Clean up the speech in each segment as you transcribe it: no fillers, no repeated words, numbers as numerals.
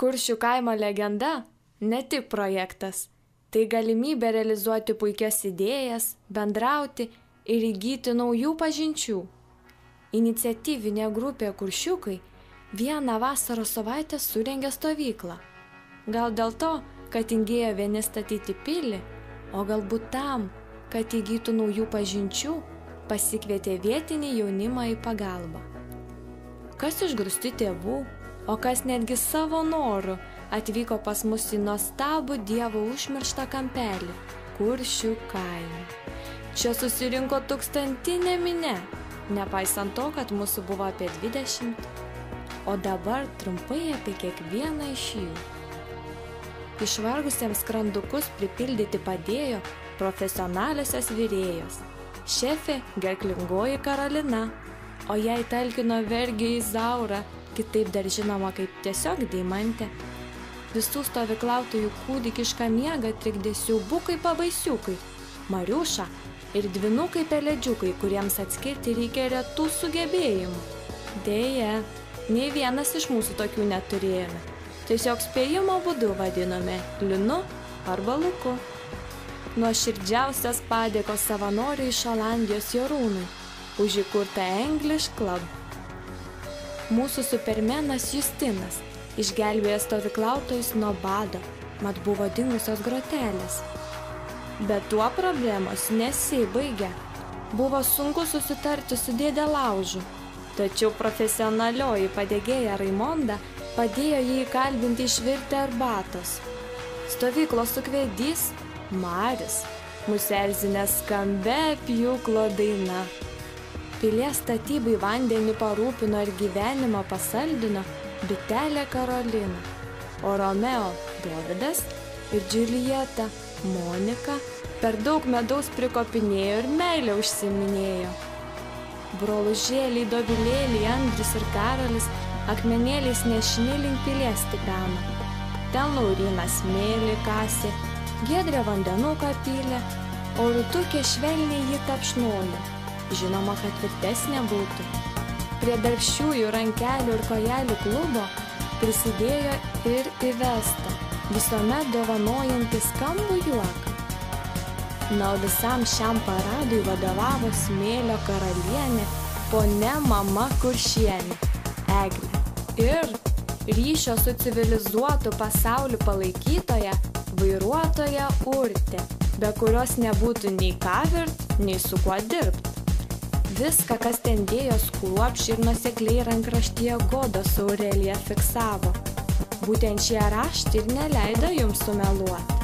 Kuršių kaimo legenda ne tik projektas, tai galimybė realizuoti puikias idėjas, bendrauti ir įgyti naujų pažinčių. Iniciatyvinė grupė Kuršiukai vieną vasaros savaitę surengė stovyklą. Gal dėl to, kad tingėjo vieni statyti pilį, o galbūt tam, kad įgytų naujų pažinčių, pasikvietė vietinį jaunimą į pagalbą. Kas išgrūsti tėvų, o kas netgi savo noru atvyko pas mus į nuostabų Dievo užmirštą kampelį Kuršių kaime. Čia susirinko tūkstantinė minia, nepaisant to, kad mūsų buvo apie 20, o dabar trumpai apie kiekvieną iš jų. Išvargusiems skrandukus pripildyti padėjo profesionaliosios virėjos, šefė gerklingoji Karolina, o jai talkino vergė Izaura, kitaip dar žinoma kaip tiesiog Deimantė. Visų stovyklautojų kūdikišką miegą trikdė siaubukai pabaisiukai, Mariuša ir dvynukai pelėdžiukai, kuriems atskirti reikia retų sugebėjimų. Deja, nei vienas iš mūsų tokių neturėjome. Tiesiog spėjimo būdu vadinome Linu arba Luku. Nuoširdžiausias padėkos savanoriui iš Olandijos Jorūnui už įkurtą English Club. Mūsų supermenas Justinas išgelbėjo stovyklautojus nuo bado, mat buvo dingusios grotelės. Bet tuo problemos nesibaigė. Buvo sunku susitarti su dėde Laužu, tačiau profesionalioji padegėja Raimonda padėjo jį įkalbinti išvirti arbatos. Stovyklos sukvedys Marius mus erzinė skambia pjūklo daina. Pilies statybai vandenį parūpino ir gyvenimą pasaldino bitelė Karolina, o Romeo Dovydas ir Džiuljeta Monika per daug medaus prikopinėjo ir meilę užsiminėjo. Brolužėliai Dovilėliai Andrius ir Karolis akmenėliais nešini link pilies tipeno. Ten Laurynas smėlį kasė, Giedrė vandenuką pylė, o Rutukė švelniai jį tapšnojo. Žinoma, kad tvirtesnė būtų. Prie darbščiųjų rankelių ir kojelių klubo prisidėjo ir Ivesta, visuomet dovanojanti skambų juoką. Na, visam šiam paradui vadovavo smėlio karalienė, ponia mama Kuršienė, Eglė. Ir ryšio su civilizuotu pasauliu palaikytoja, vairuotoja Urtė, be kurios nebūtų nei ką virt, nei su kuo dirbt. Viską, kas ten dėjos kruopščiai ir nuosekliai rankraštyje Goda su Aurelija fiksavo. Būtent šie raštai ir neleido jums sumeluoti.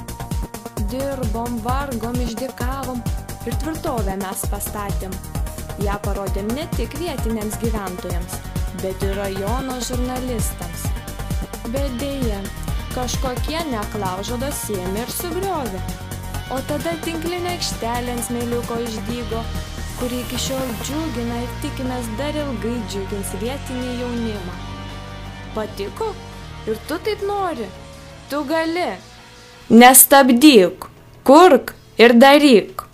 Dirbom, vargom, išdykavom ir tvirtovę mes pastatėm. Ja parodėm ne tik vietiniams gyventojams, bet ir rajono žurnalistams. Bet deja, kažkokie neklaužados ėmė ir sugriovė. O tada tinklinė aikštelė ant smėliuko išdygo, kuri iki šiol džiugina ir tikimės dar ilgai džiugins vietinį jaunimą. Patiko? Ir tu taip nori? Tu gali. Nestabdyk, kurk ir daryk.